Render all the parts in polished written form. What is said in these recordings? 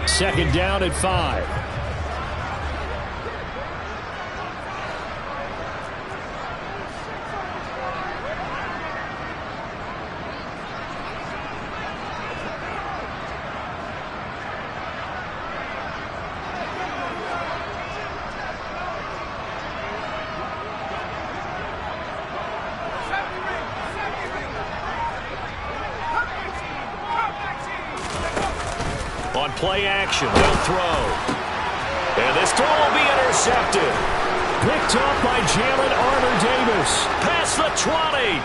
Second down at 5. On play action, they'll throw. And this throw will be intercepted. Picked up by Jalen Armour-Davis. Past the 20.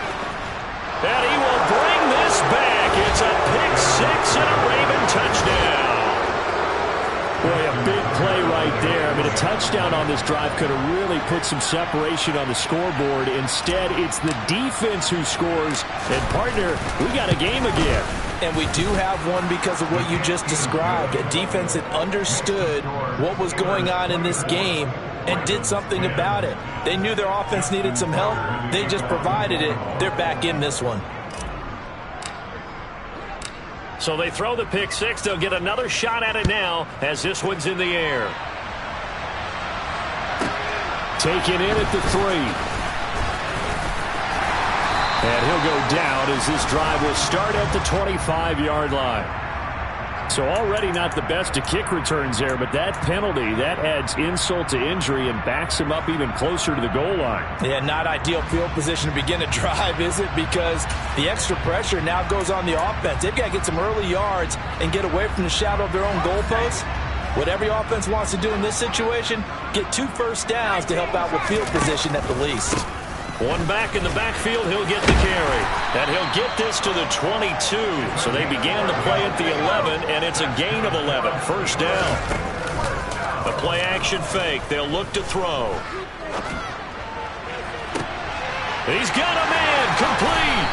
And he will bring this back. It's a pick six and a Raven touchdown. Boy, a big play right there. I mean, a touchdown on this drive could have really put some separation on the scoreboard. Instead, it's the defense who scores. And, partner, we got a game again. And we do have one because of what you just described. A defense that understood what was going on in this game and did something about it. They knew their offense needed some help. They just provided it. They're back in this one. So they throw the pick six. They'll get another shot at it now as this one's in the air. Taken in at the 3. And he'll go down as this drive will start at the 25-yard line. So already not the best of kick returns there, but that penalty, that adds insult to injury and backs him up even closer to the goal line. Yeah, not ideal field position to begin a drive, is it? Because the extra pressure now goes on the offense. They've got to get some early yards and get away from the shadow of their own goalposts. What every offense wants to do in this situation, get 2 first downs to help out with field position at the least. One back in the backfield, he'll get the carry. And he'll get this to the 22. So they began the play at the 11, and it's a gain of 11. First down. The play action fake. They'll look to throw. He's got a man complete.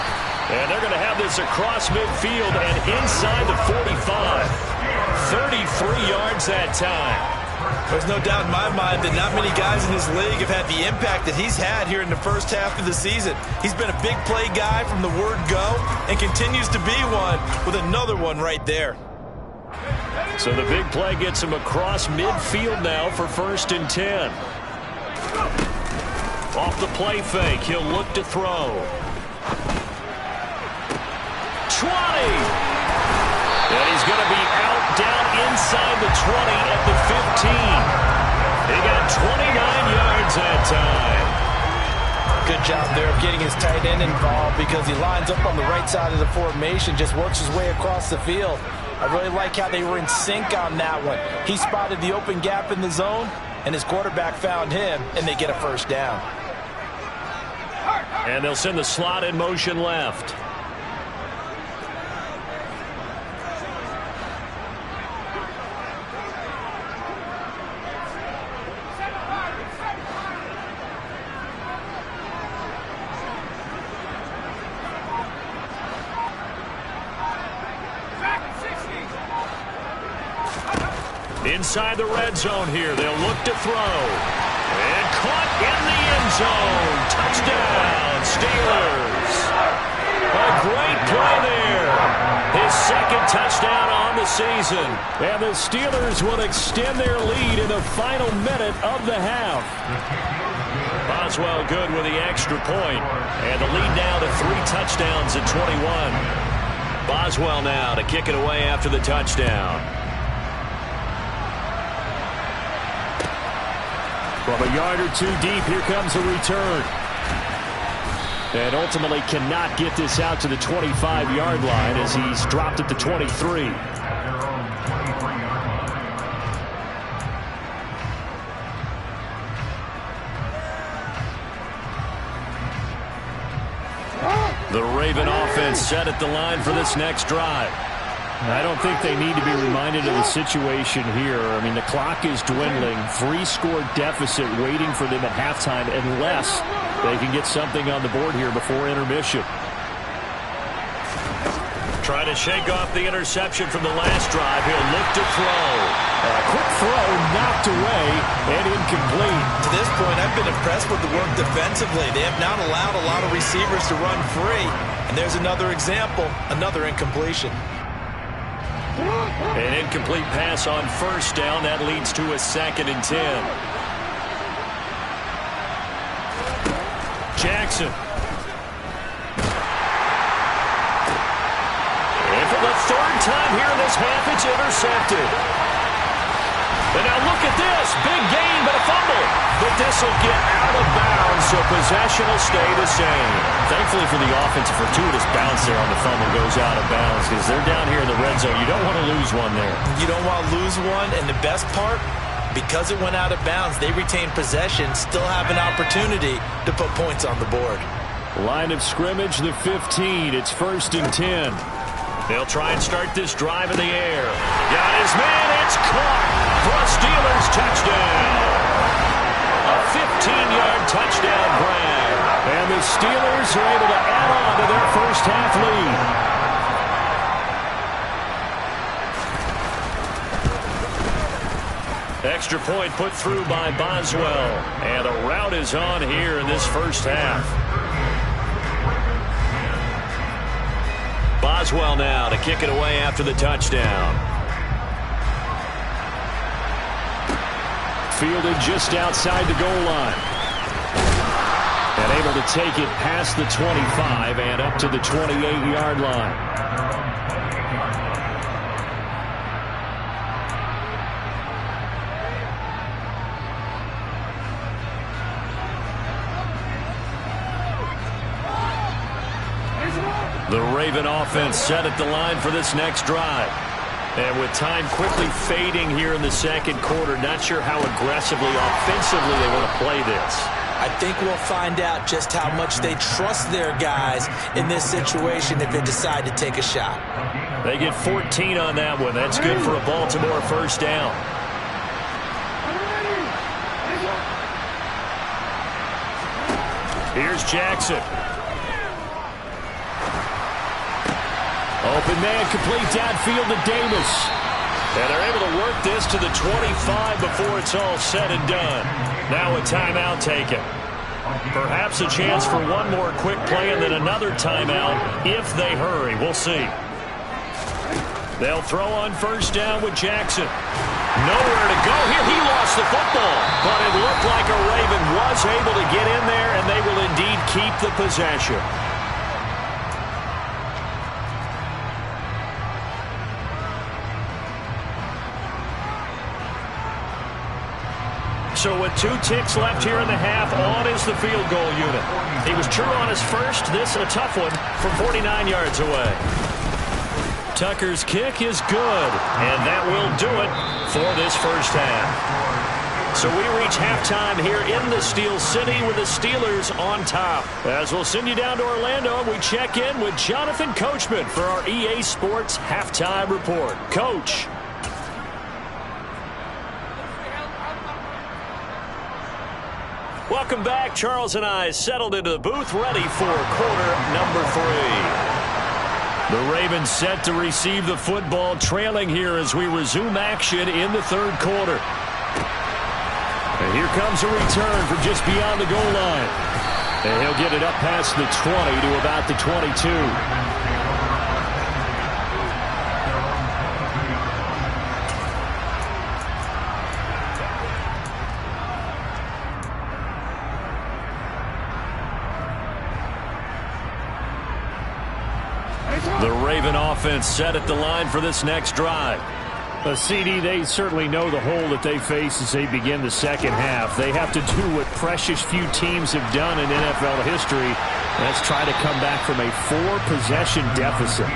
And they're going to have this across midfield and inside the 45. 33 yards that time. There's no doubt in my mind that not many guys in this league have had the impact that he's had here in the first half of the season. He's been a big play guy from the word go and continues to be one with another one right there. So the big play gets him across midfield now for 1st and 10. Off the play fake, he'll look to throw. 20! And he's going to be out down inside the 20 at the 15. He got 29 yards that time. Good job there of getting his tight end involved because he lines up on the right side of the formation, just works his way across the field. I really like how they were in sync on that one. He spotted the open gap in the zone, and his quarterback found him, and they get a first down. And they'll send the slot in motion left. Inside the red zone here. They'll look to throw. And caught in the end zone. Touchdown, Steelers. A great play there. His 2nd touchdown on the season. And the Steelers will extend their lead in the final minute of the half. Boswell good with the extra point. And the lead now to 3 touchdowns at 21. Boswell now to kick it away after the touchdown. From a yard or 2 deep, here comes a return. And ultimately cannot get this out to the 25-yard line as he's dropped at the 23. The Raven offense set at the line for this next drive. I don't think they need to be reminded of the situation here. I mean, the clock is dwindling. 3-score deficit waiting for them at halftime unless they can get something on the board here before intermission. Trying to shake off the interception from the last drive. He'll look to throw. A quick throw knocked away and incomplete. To this point, I've been impressed with the work defensively. They have not allowed a lot of receivers to run free. And there's another example, another incompletion. An incomplete pass on first down. That leads to a 2nd and 10. Jackson. And for the 3rd time here in this half, it's intercepted. And now look at this. Big gain, but a fumble. But this will get out of bounds, so possession will stay the same. Thankfully for the offense, a fortuitous bounce there on the fumble goes out of bounds because they're down here in the red zone. You don't want to lose one there. You don't want to lose one, and the best part, because it went out of bounds, they retain possession, still have an opportunity to put points on the board. Line of scrimmage, the 15. It's 1st and 10. They'll try and start this drive in the air. Got his man. It's caught for a Steelers touchdown. A 15-yard touchdown grab. And the Steelers are able to add on to their first half lead. Extra point put through by Boswell. And a rout is on here in this first half. Boswell now to kick it away after the touchdown. Fielded just outside the goal line. And able to take it past the 25 and up to the 28-yard line. The Raven offense set at the line for this next drive. And with time quickly fading here in the 2nd quarter, not sure how aggressively, offensively they want to play this. I think we'll find out just how much they trust their guys in this situation if they decide to take a shot. They get 14 on that one. That's good for a Baltimore first down. Here's Jackson. Open man, complete downfield to Davis. And they're able to work this to the 25 before it's all said and done. Now a timeout taken. Perhaps a chance for one more quick play and then another timeout if they hurry. We'll see. They'll throw on first down with Jackson. Nowhere to go here. He lost the football. But it looked like a Raven was able to get in there, and they will indeed keep the possession. So with 2 ticks left here in the half, on is the field goal unit. He was true on his first. This a tough one from 49 yards away. Tucker's kick is good, and that will do it for this first half. So we reach halftime here in the Steel City with the Steelers on top. As we'll send you down to Orlando, we check in with Jonathan Coachman for our EA Sports Halftime Report. Coach. Welcome back. Charles and I settled into the booth, ready for quarter number 3. The Ravens set to receive the football, trailing here as we resume action in the 3rd quarter. And here comes a return from just beyond the goal line. And he'll get it up past the 20 to about the 22. The Raven offense set at the line for this next drive. CD, they certainly know the hole that they face as they begin the second half. They have to do what precious few teams have done in NFL history. That's try to come back from a 4-possession deficit.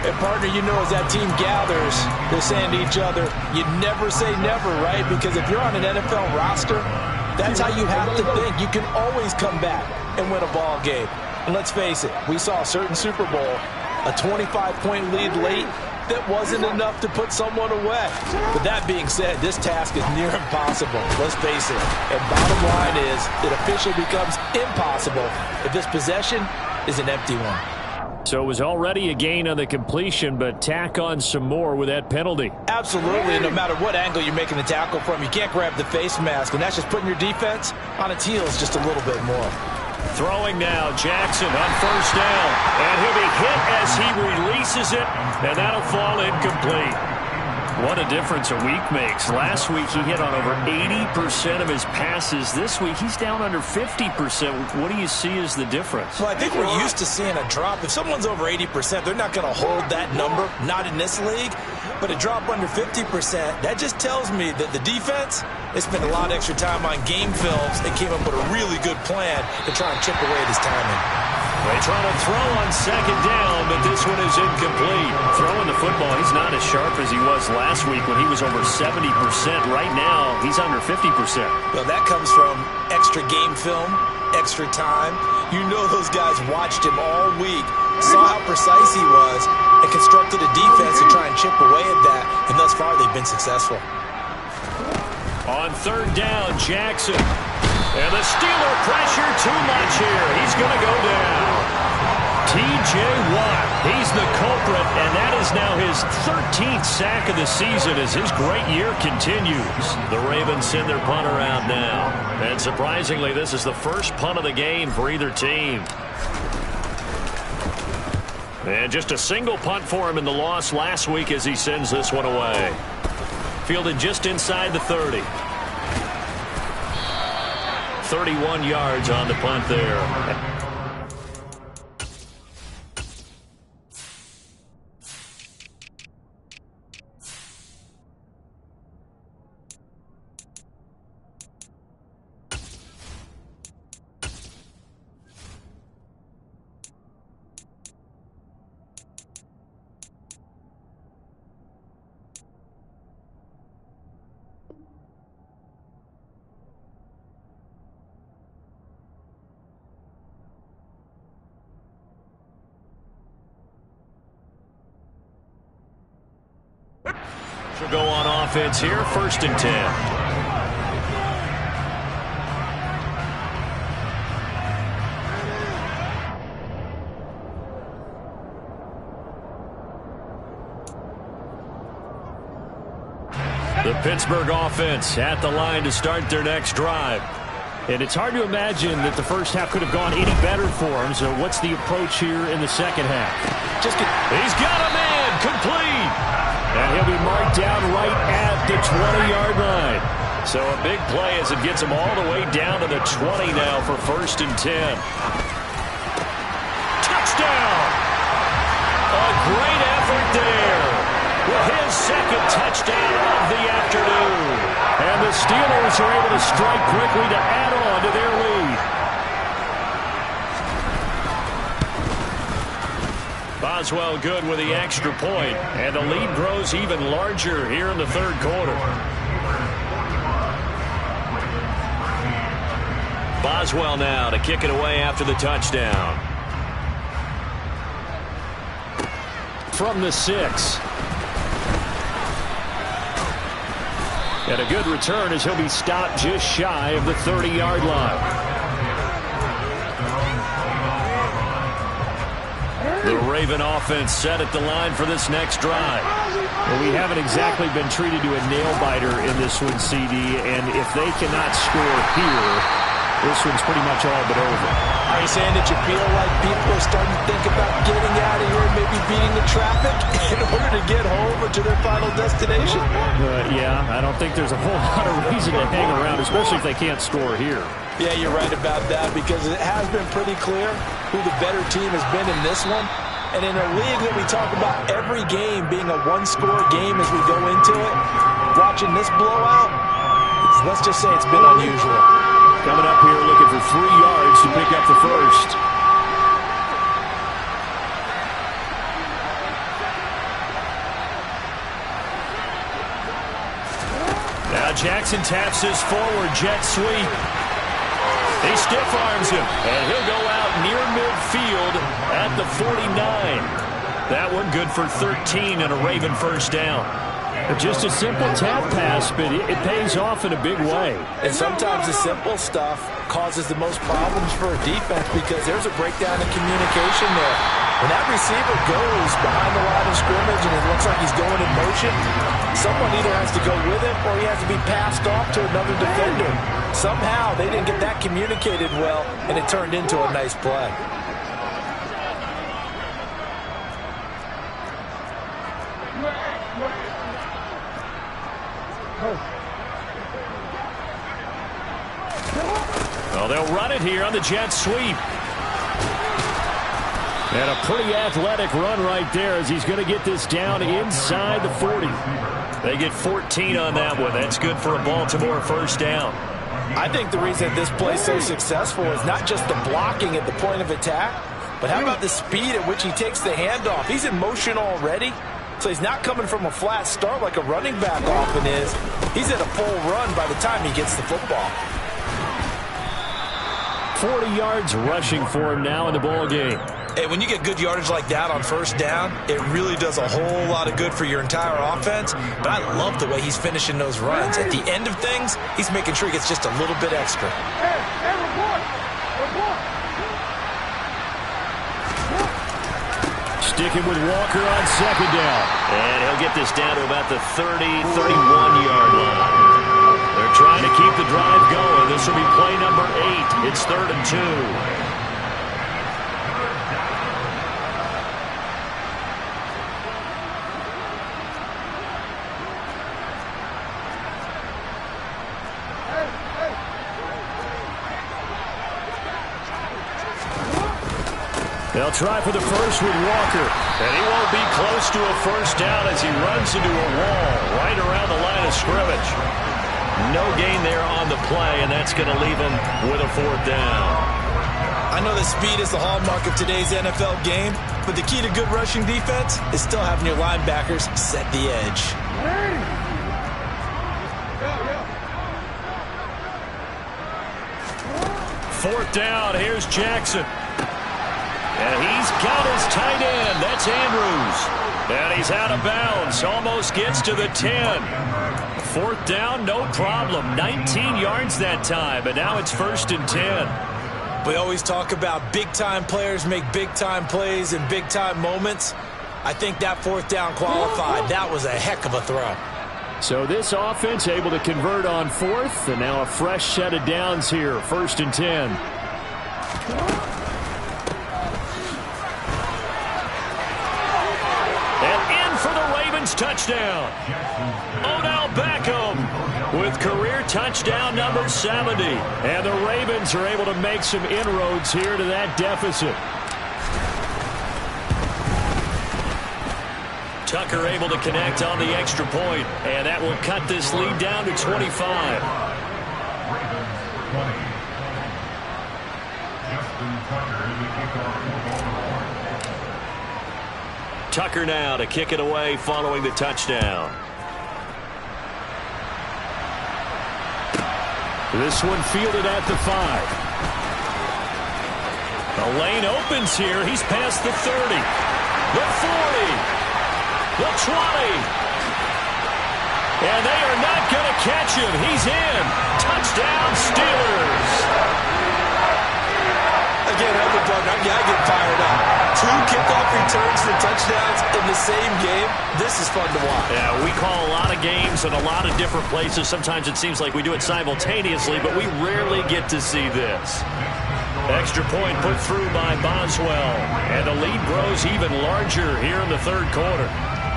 And partner, you know, as that team gathers, they're saying to each other, you never say never, right? Because if you're on an NFL roster, that's how you have to think. You can always come back and win a ball game. And let's face it, we saw a certain Super Bowl, a 25-point lead late, that wasn't enough to put someone away. But that being said, this task is near impossible. Let's face it. And bottom line is, it officially becomes impossible if this possession is an empty one. So it was already a gain on the completion, but tack on some more with that penalty. Absolutely, and no matter what angle you're making the tackle from, you can't grab the face mask, and that's just putting your defense on its heels just a little bit more. Throwing now, Jackson on first down. And he'll be hit as he releases it, and that'll fall incomplete. What a difference a week makes. Last week he hit on over 80% of his passes. This week he's down under 50%. What do you see as the difference? Well, I think we're used to seeing a drop. If someone's over 80%, they're not going to hold that number, not in this league. But a drop under 50%, that just tells me that the defense, they spent a lot of extra time on game films and came up with a really good plan to try and chip away this timing. They try to throw on second down, but this one is incomplete. Throwing the football, he's not as sharp as he was last week when he was over 70%. Right now, he's under 50%. Well, that comes from extra game film, extra time. You know those guys watched him all week, saw how precise he was, and constructed a defense to try and chip away at that, and thus far they've been successful. On third down, Jackson. And the Steeler pressure too much here. He's going to go down. T.J. Watt, he's the culprit, and that is now his 13th sack of the season as his great year continues. The Ravens send their punter out now. And surprisingly, this is the first punt of the game for either team. And just a single punt for him in the loss last week as he sends this one away. Fielded just inside the 30. 31 yards on the punt there. She'll go on offense here, 1st and 10. The Pittsburgh offense at the line to start their next drive. And it's hard to imagine that the first half could have gone any better for him. So what's the approach here in the second half? He's got a man, complete. And he'll be marked down right at the 20-yard line. So a big play as it gets him all the way down to the 20 now for 1st and 10. Touchdown! A great effort there. With his second touchdown of the afternoon. And the Steelers are able to strike quickly to add on to their lead. Boswell good with the extra point, and the lead grows even larger here in the third quarter. Boswell now to kick it away after the touchdown. From the 6. And a good return as he'll be stopped just shy of the 30-yard line. The Raven offense set at the line for this next drive. Well, we haven't exactly been treated to a nail-biter in this one, CD, and if they cannot score here, this one's pretty much all but over. Are you saying that you feel like people are starting to think about getting out of here and maybe beating the traffic in order to get home or to their final destination? Yeah, I don't think there's a whole lot of reason to hang around, especially if they can't score here. Yeah, you're right about that because it has been pretty clear who the better team has been in this one. And in a league that we talk about every game being a one-score game as we go into it, watching this blowout, let's just say it's been unusual. Coming up here looking for 3 yards to pick up the first. Now Jackson taps his forward jet sweep. He stiff arms him, and he'll go out near midfield at the 49. That one good for 13 and a Raven first down. Just a simple tap pass, but it pays off in a big way. And sometimes the simple stuff causes the most problems for a defense because there's a breakdown in communication there. When that receiver goes behind the line of scrimmage and is looks like he's going in motion, someone either has to go with him or he has to be passed off to another defender. Somehow they didn't get that communicated well, and it turned into a nice play. Well, they'll run it here on the jet sweep. And a pretty athletic run right there as he's going to get this down inside the 40. They get 14 on that one. That's good for a Baltimore first down. I think the reason this play's so successful is not just the blocking at the point of attack, but how about the speed at which he takes the handoff? He's in motion already, so he's not coming from a flat start like a running back often is. He's at a full run by the time he gets the football. 40 yards rushing for him now in the ball game. Hey, when you get good yardage like that on first down, it really does a whole lot of good for your entire offense. But I love the way he's finishing those runs. At the end of things, he's making sure he gets just a little bit extra. Sticking with Walker on second down. And he'll get this down to about the 30, 31-yard line. They're trying to keep the drive going. This will be play number 8. It's 3rd and 2. They'll try for the first with Walker. And he won't be close to a first down as he runs into a wall right around the line of scrimmage. No gain there on the play, and that's going to leave him with a 4th down. I know that speed is the hallmark of today's NFL game, but the key to good rushing defense is still having your linebackers set the edge. 4th down. Here's Jackson. And he's got his tight end. That's Andrews. And he's out of bounds. Almost gets to the 10. 4th down, no problem. 19 yards that time. And now it's 1st and 10. We always talk about big-time players make big-time plays in big-time moments. I think that 4th down qualified. That was a heck of a throw. So this offense able to convert on 4th. And now a fresh set of downs here. 1st and 10. Touchdown. Odell Beckham with career touchdown number 70. And the Ravens are able to make some inroads here to that deficit. Tucker able to connect on the extra point, and that will cut this lead down to 25. Tucker now to kick it away following the touchdown. This one fielded at the 5. The lane opens here. He's past the 30, the 40, the 20. And they are not going to catch him. He's in. Touchdown, Steelers. Again, I get fired up. 2 kickoff returns for touchdowns in the same game. This is fun to watch. Yeah, we call a lot of games in a lot of different places. Sometimes it seems like we do it simultaneously, but we rarely get to see this. Extra point put through by Boswell. And the lead grows even larger here in the 3rd quarter.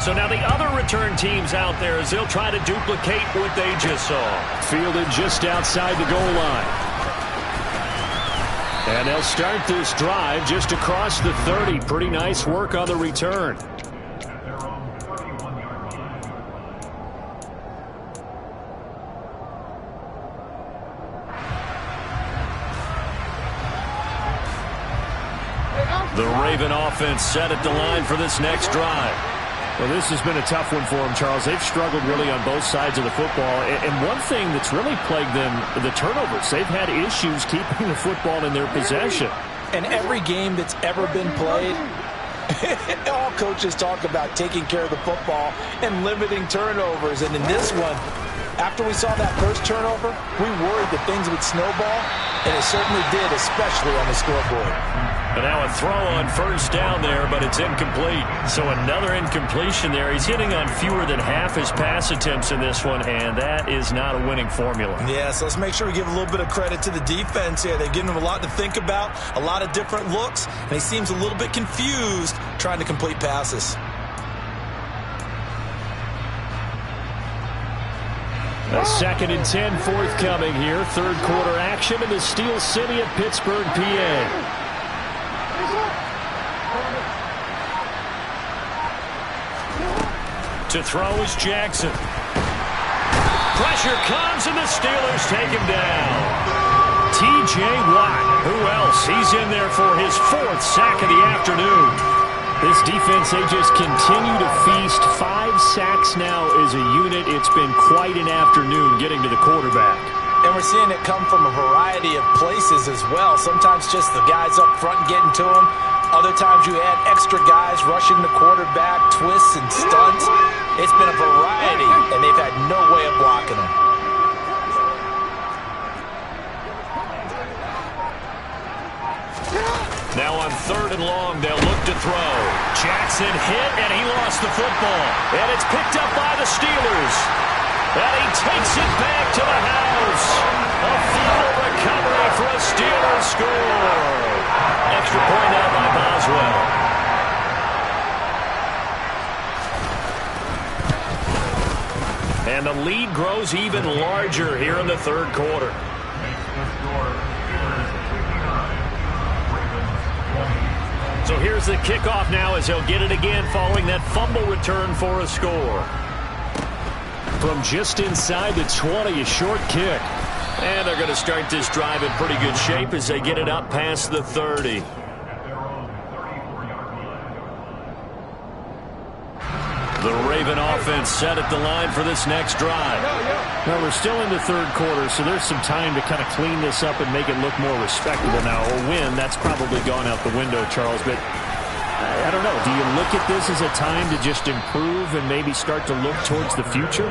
So now the other return teams out there as they'll try to duplicate what they just saw. Fielded just outside the goal line. And they'll start this drive just across the 30. Pretty nice work on the return. The Raven offense set at the line for this next drive. Well, this has been a tough one for them, Charles. They've struggled really on both sides of the football. And one thing that's really plagued them, the turnovers. They've had issues keeping the football in their possession. And every game that's ever been played, all coaches talk about taking care of the football and limiting turnovers. And in this one, after we saw that first turnover, we worried that things would snowball. and it certainly did, especially on the scoreboard. And now a throw on first down there, but it's incomplete. So another incompletion there. He's hitting on fewer than half his pass attempts in this one, and that is not a winning formula. Yeah, so let's make sure we give a little bit of credit to the defense here. They're giving him a lot to think about, a lot of different looks, and he seems a little bit confused trying to complete passes. A 2nd and 10 forthcoming here. Third quarter action in the Steel City of Pittsburgh, PA. To throw is Jackson. Pressure comes, and the Steelers take him down. T.J. Watt, who else? He's in there for his 4th sack of the afternoon. This defense, they just continue to feast. 5 sacks now as a unit. It's been quite an afternoon getting to the quarterback. And we're seeing it come from a variety of places as well. Sometimes just the guys up front getting to him. Other times you add extra guys rushing the quarterback, twists and stunts. It's been a variety, and they've had no way of blocking him. Now on 3rd and long, they'll look to throw. Jackson hit, and he lost the football. And it's picked up by the Steelers. And he takes it back to the house. A field recovery for a Steelers score. Extra point out by Boswell. And the lead grows even larger here in the 3rd quarter. So here's the kickoff now as he'll get it again following that fumble return for a score. From just inside the 20, a short kick. And they're going to start this drive in pretty good shape as they get it up past the 30. The Raven offense set at the line for this next drive. Well, we're still in the 3rd quarter, so there's some time to kind of clean this up and make it look more respectable now. A win, that's probably gone out the window, Charles, but I don't know. Do you look at this as a time to just improve and maybe start to look towards the future?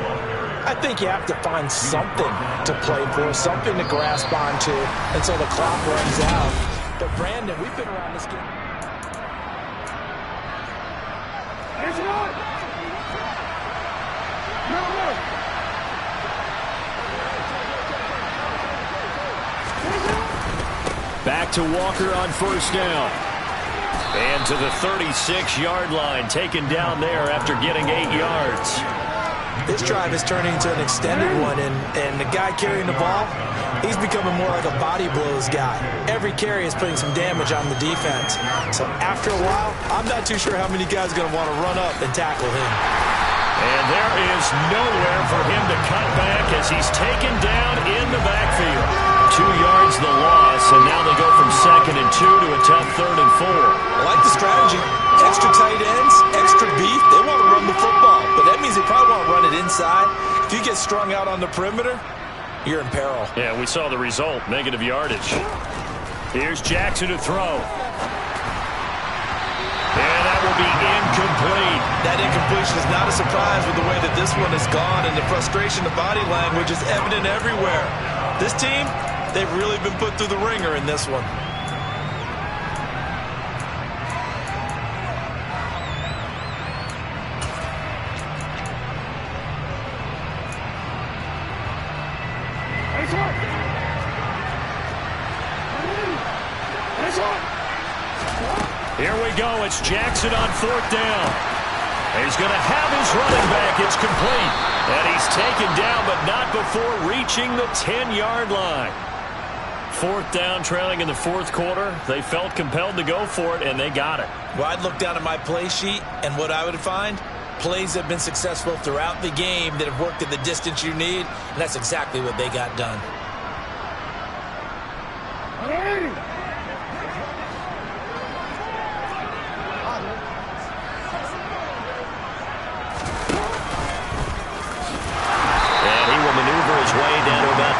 I think you have to find something to play for, something to grasp onto until the clock runs out. But, Brandon, we've been around this game. Back to Walker on first down. And to the 36-yard line, taken down there after getting 8 yards. This drive is turning into an extended one, and the guy carrying the ball, he's becoming more like a body blows guy. Every carry is putting some damage on the defense. So after a while, I'm not too sure how many guys are going to want to run up and tackle him. And there is nowhere for him to cut back as he's taken down in the backfield. 2 yards the loss, and now they go from 2nd and 2 to a tough 3rd and 4. I like the strategy. Extra tight ends, extra beef. They want to run the football, but that means they probably want to run it inside. If you get strung out on the perimeter, you're in peril. Yeah, we saw the result, negative yardage. Here's Jackson to throw. And that will be incomplete. That incompletion is not a surprise with the way that this one has gone, and the frustration, the body language is evident everywhere. This team, they've really been put through the ringer in this one. Here we go. It's Jackson on 4th down. He's going to have his running back. It's complete. And he's taken down, but not before reaching the 10-yard line. 4th down, trailing in the 4th quarter. They felt compelled to go for it, and they got it. Well, I'd look down at my play sheet, and what I would find, plays that have been successful throughout the game that have worked at the distance you need, and that's exactly what they got done.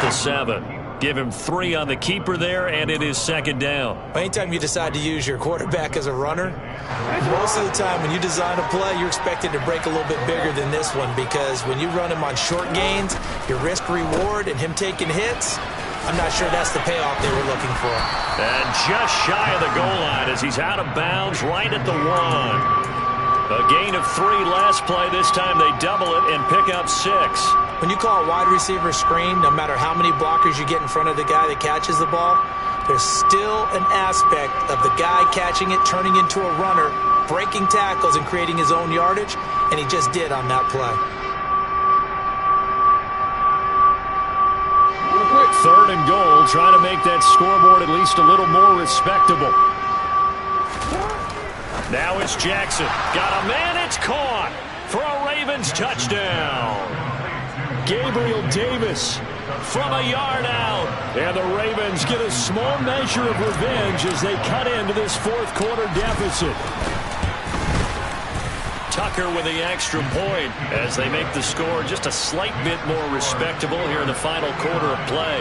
The 7. Give him 3 on the keeper there, and it is 2nd down. Anytime you decide to use your quarterback as a runner, most of the time when you design a play, you're expected to break a little bit bigger than this one, because when you run him on short gains, your risk-reward and him taking hits, I'm not sure that's the payoff they were looking for. And just shy of the goal line as he's out of bounds right at the 1. A gain of 3 last play. This time they double it and pick up 6. When you call a wide receiver screen, no matter how many blockers you get in front of the guy that catches the ball, there's still an aspect of the guy catching it, turning into a runner, breaking tackles and creating his own yardage, and he just did on that play. 3rd and goal, trying to make that scoreboard at least a little more respectable. Now it's Jackson. Got a man, it's caught for a Ravens touchdown. Gabriel Davis from a yard out. And the Ravens get a small measure of revenge as they cut into this 4th quarter deficit. Tucker with the extra point as they make the score just a slight bit more respectable here in the final quarter of play.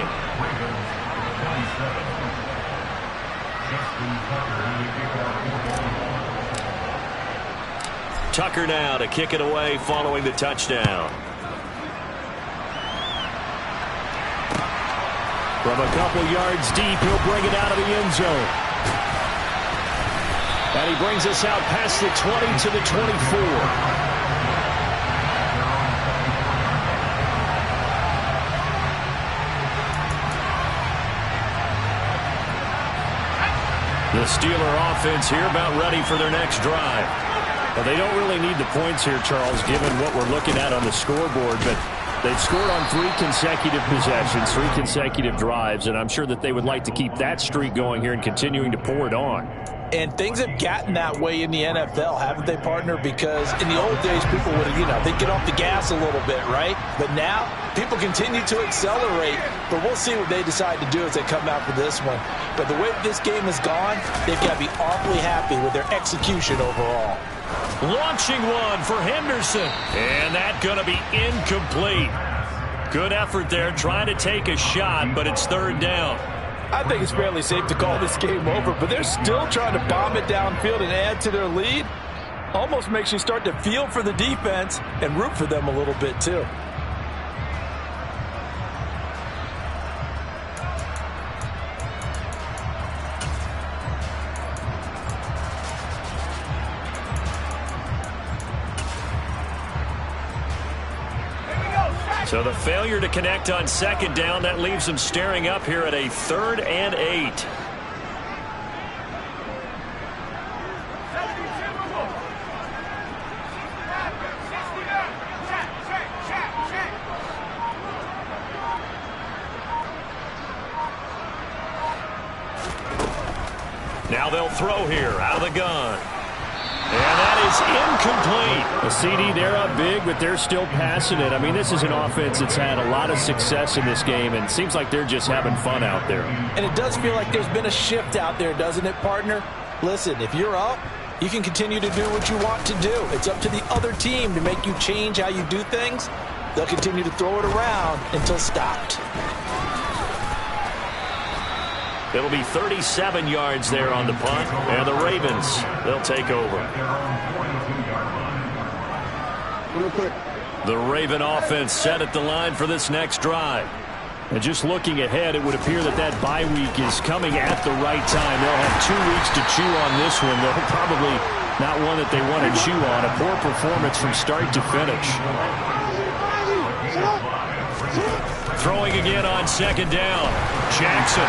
Tucker now to kick it away following the touchdown. From a couple yards deep, he'll bring it out of the end zone. And he brings us out past the 20 to the 24. The Steeler offense here about ready for their next drive. Well, they don't really need the points here, Charles, given what we're looking at on the scoreboard, but they've scored on 3 consecutive possessions, 3 consecutive drives, and I'm sure that they would like to keep that streak going here and continuing to pour it on. And things have gotten that way in the NFL, haven't they, partner? Because in the old days, people would, they'd get off the gas a little bit, right? But now, people continue to accelerate, but we'll see what they decide to do as they come out for this one. But the way this game has gone, they've got to be awfully happy with their execution overall. Launching one for Henderson. And that's going to be incomplete. Good effort there, trying to take a shot, but it's 3rd down. I think it's fairly safe to call this game over, but they're still trying to bomb it downfield and add to their lead. Almost makes you start to feel for the defense and root for them a little bit, too. So the failure to connect on 2nd down, that leaves them staring up here at a 3rd and 8. Now they'll throw here out of the gun. And that is incomplete. The CD, they're up big, but they're still passing it. I mean, this is an offense that's had a lot of success in this game, and it seems like they're just having fun out there. And it does feel like there's been a shift out there, doesn't it, partner? Listen, if you're up, you can continue to do what you want to do. It's up to the other team to make you change how you do things. They'll continue to throw it around until stopped. It'll be 37 yards there on the punt, and the Ravens, they'll take over. The Raven offense set at the line for this next drive. And just looking ahead, it would appear that that bye week is coming at the right time. They'll have 2 weeks to chew on this one, though probably not one that they want to chew on. A poor performance from start to finish. Throwing again on 2nd down. Jackson.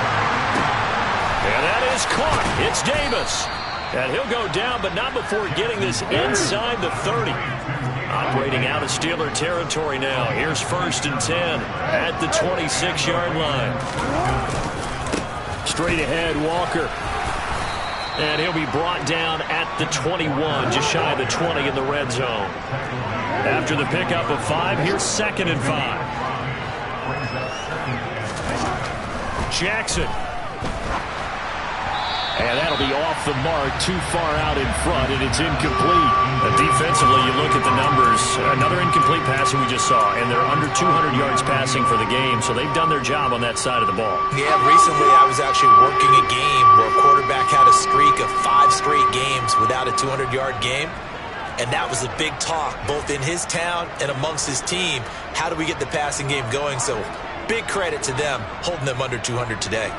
And that is caught. It's Davis. And he'll go down, but not before getting this inside the 30. Operating out of Steeler territory now. Here's 1st and 10 at the 26-yard line. Straight ahead, Walker. And he'll be brought down at the 21, just shy of the 20 in the red zone. After the pickup of 5, here's 2nd and 5. Jackson. And that'll be off the mark, too far out in front, and it's incomplete. Defensively, you look at the numbers. Another incomplete passing we just saw, and they're under 200 yards passing for the game, so they've done their job on that side of the ball. Yeah, recently I was actually working a game where a quarterback had a streak of 5 straight games without a 200-yard game, and that was a big talk both in his town and amongst his team. How do we get the passing game going? So Big credit to them holding them under 200 today.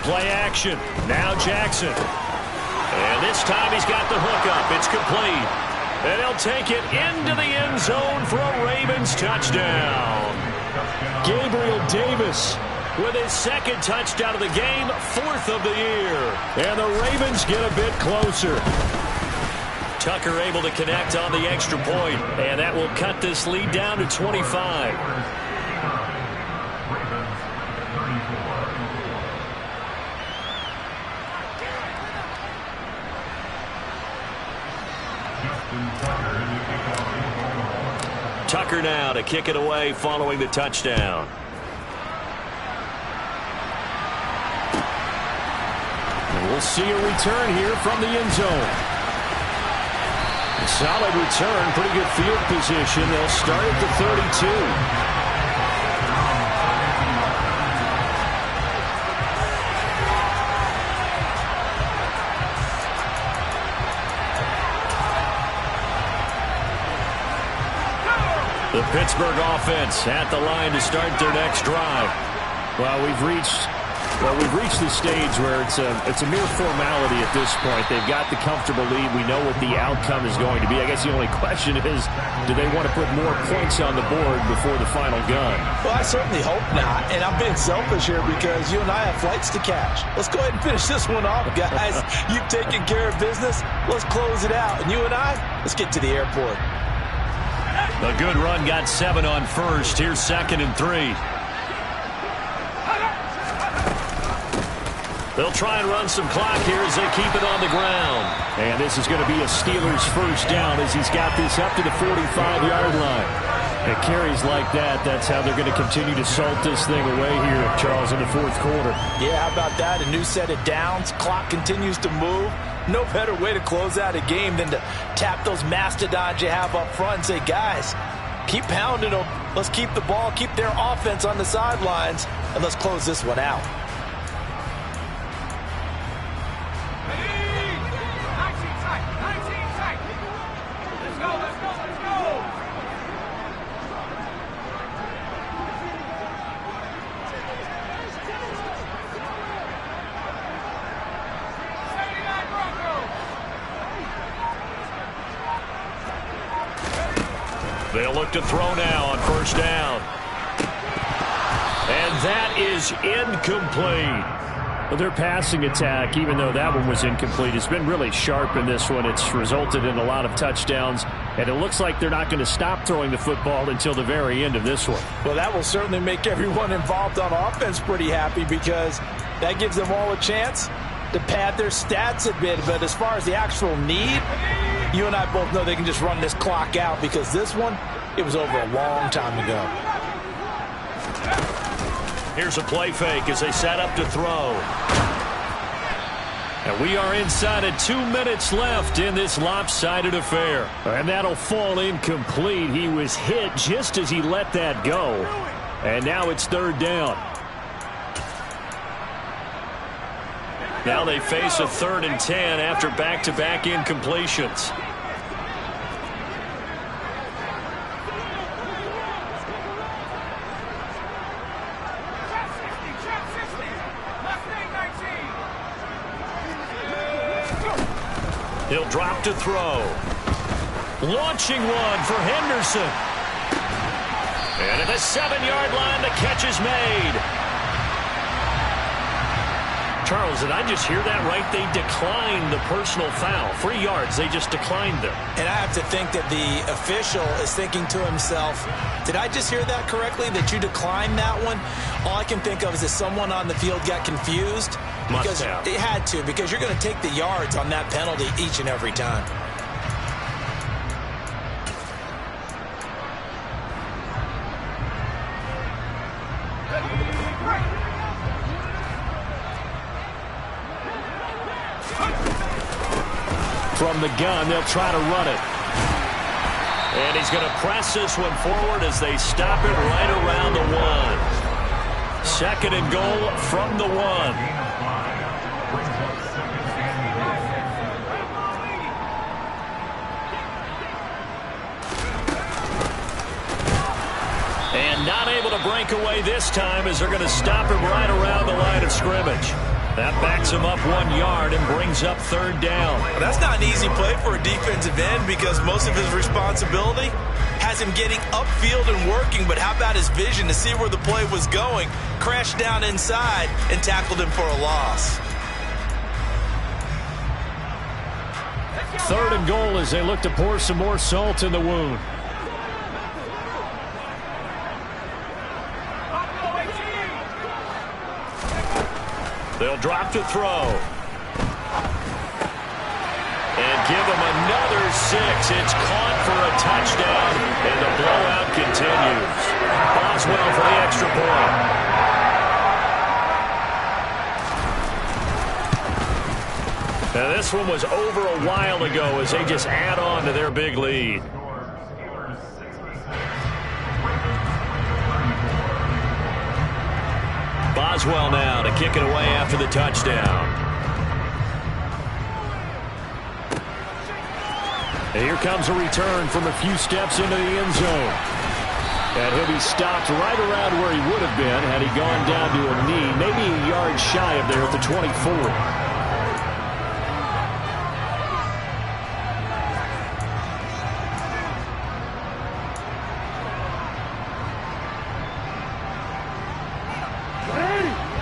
Play action. Now Jackson. And this time he's got the hookup. It's complete. And he'll take it into the end zone for a Ravens touchdown. Gabriel Davis with his second touchdown of the game, 4th of the year. And the Ravens get a bit closer. Tucker able to connect on the extra point, and that will cut this lead down to 25. Tucker now to kick it away following the touchdown. And we'll see a return here from the end zone. A solid return, pretty good field position. They'll start at the 32. The Pittsburgh offense at the line to start their next drive. Well, we've reached the stage where it's a mere formality at this point. They've got the comfortable lead. We know what the outcome is going to be. I guess the only question is, do they want to put more points on the board before the final gun? Well, I certainly hope not. And I'm being selfish here because you and I have flights to catch. Let's go ahead and finish this one off, guys. You've taken care of business. Let's close it out. And you and I, let's get to the airport. A good run got 7 on first. Here's 2nd and 3. They'll try and run some clock here as they keep it on the ground. And this is going to be a Steelers first down as he's got this up to the 45-yard line. It carries like that. That's how they're going to continue to salt this thing away here, Charles, in the 4th quarter. Yeah, how about that? A new set of downs. Clock continues to move. No better way to close out a game than to tap those mastodons you have up front and say, guys, keep pounding them. Let's keep the ball, keep their offense on the sidelines, and let's close this one out. They'll look to throw now on first down. And that is incomplete. Well, their passing attack, even though that one was incomplete, has been really sharp in this one. It's resulted in a lot of touchdowns, and it looks like they're not going to stop throwing the football until the very end of this one. Well, that will certainly make everyone involved on offense pretty happy because that gives them all a chance to pad their stats a bit. But as far as the actual need, you and I both know they can just run this clock out because this one, it was over a long time ago. Here's a play fake as they set up to throw. And we are inside of 2 minutes left in this lopsided affair. And that'll fall incomplete. He was hit just as he let that go. And now it's 3rd down. Now they face a 3rd and 10 after back-to-back incompletions. He'll drop to throw. Launching one for Henderson. And at the 7-yard line, the catch is made. Charles, did I just hear that right? They declined the personal foul. 3 yards, they just declined them. And I have to think that the official is thinking to himself, did I just hear that correctly, that you declined that one? All I can think of is that someone on the field got confused. Must have. It had to, because you're going to take the yards on that penalty each and every time. From the gun, they'll try to run it. And he's going to press this one forward as they stop it right around the 1. Second and goal from the 1. And not able to break away this time as they're going to stop him right around the line of scrimmage. That backs him up 1 yard and brings up third down. Well, that's not an easy play for a defensive end because most of his responsibility has him getting upfield and working, but how about his vision to see where the play was going, crashed down inside, and tackled him for a loss. Third and goal as they look to pour some more salt in the wound. They'll drop to throw. And give him another 6. It's caught for a touchdown, and the blowout continues. Boswell for the extra point. Now this one was over a while ago as they just add on to their big lead. Boswell now to kick it away after the touchdown. And here comes a return from a few steps into the end zone. And he'll be stopped right around where he would have been had he gone down to a knee, maybe a yard shy of there at the 24.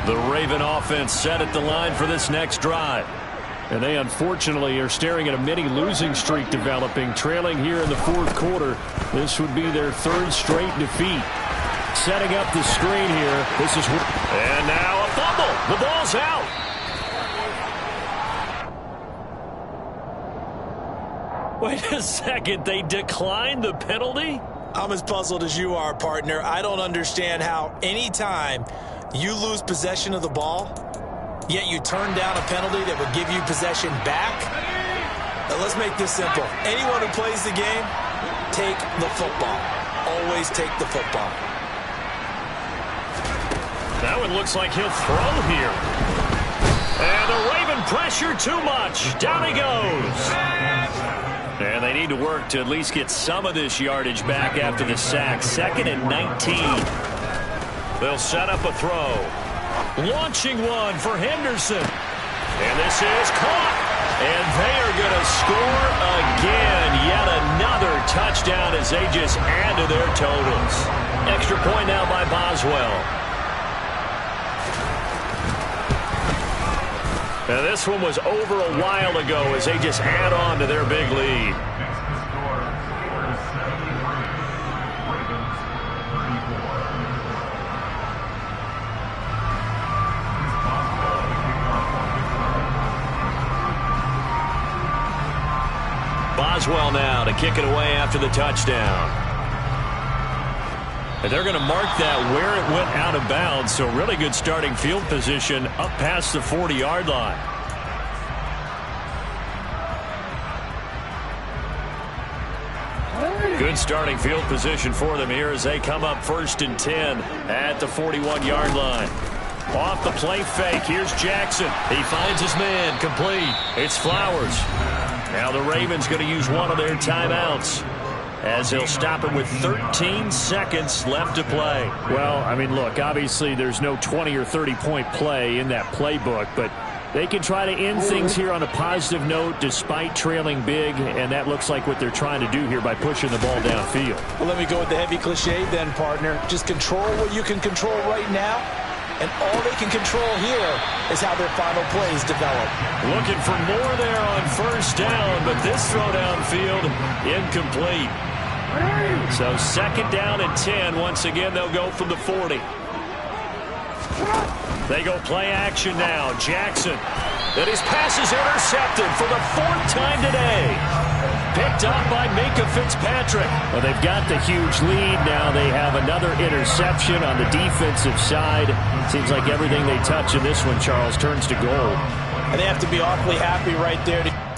The Raven offense set at the line for this next drive. And they unfortunately are staring at a mini losing streak developing, trailing here in the fourth quarter. This would be their third straight defeat. Setting up the screen here. This is and now a fumble. The ball's out. Wait a second. They declined the penalty? I'm as puzzled as you are, partner. I don't understand how any time you lose possession of the ball, yet you turn down a penalty that would give you possession back. Now let's make this simple. Anyone who plays the game, take the football. Always take the football. That one looks like he'll throw here. And the Raven pressure too much. Down he goes. And they need to work to at least get some of this yardage back after the sack. 2nd and 19. They'll set up a throw. Launching one for Henderson. And this is caught. And they are going to score again. Yet another touchdown as they just add to their totals. Extra point now by Boswell. Now this one was over a while ago as they just add on to their big lead. Boswell now to kick it away after the touchdown. And they're going to mark that where it went out of bounds, so really good starting field position up past the 40-yard line. Good starting field position for them here as they come up 1st and 10 at the 41-yard line. Off the play fake, here's Jackson. He finds his man, complete. It's Flowers. Now the Ravens going to use one of their timeouts as they'll stop it with 13 seconds left to play. Well, I mean, look, obviously there's no 20 or 30-point play in that playbook, but they can try to end things here on a positive note despite trailing big, and that looks like what they're trying to do here by pushing the ball downfield. Well, let me go with the heavy cliche then, partner. Just control what you can control right now, and all they can control here is how their final plays develop. Looking for more there on 1st down, but this throw downfield incomplete. So 2nd down and 10. Once again, they'll go from the 40. They go play action now. Jackson. And his pass is intercepted for the 4th time today. Picked up by Minka Fitzpatrick. Well, they've got the huge lead now. They have another interception on the defensive side. Seems like everything they touch in this one, Charles, turns to gold. And they have to be awfully happy right there to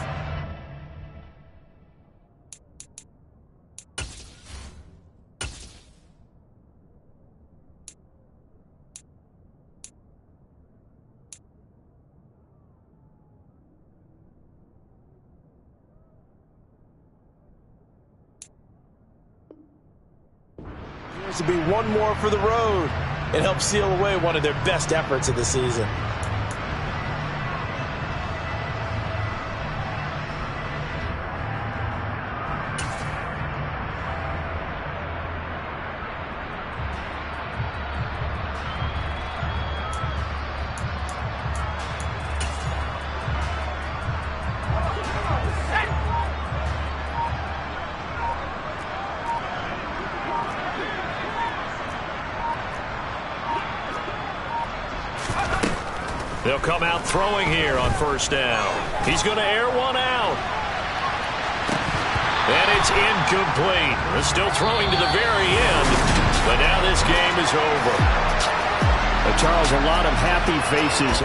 This will be one more for the road and help seal away one of their best efforts of the season. They'll come out throwing here on first down. He's going to air one out. And it's incomplete. They're still throwing to the very end, but now this game is over. Charles, a lot of happy faces.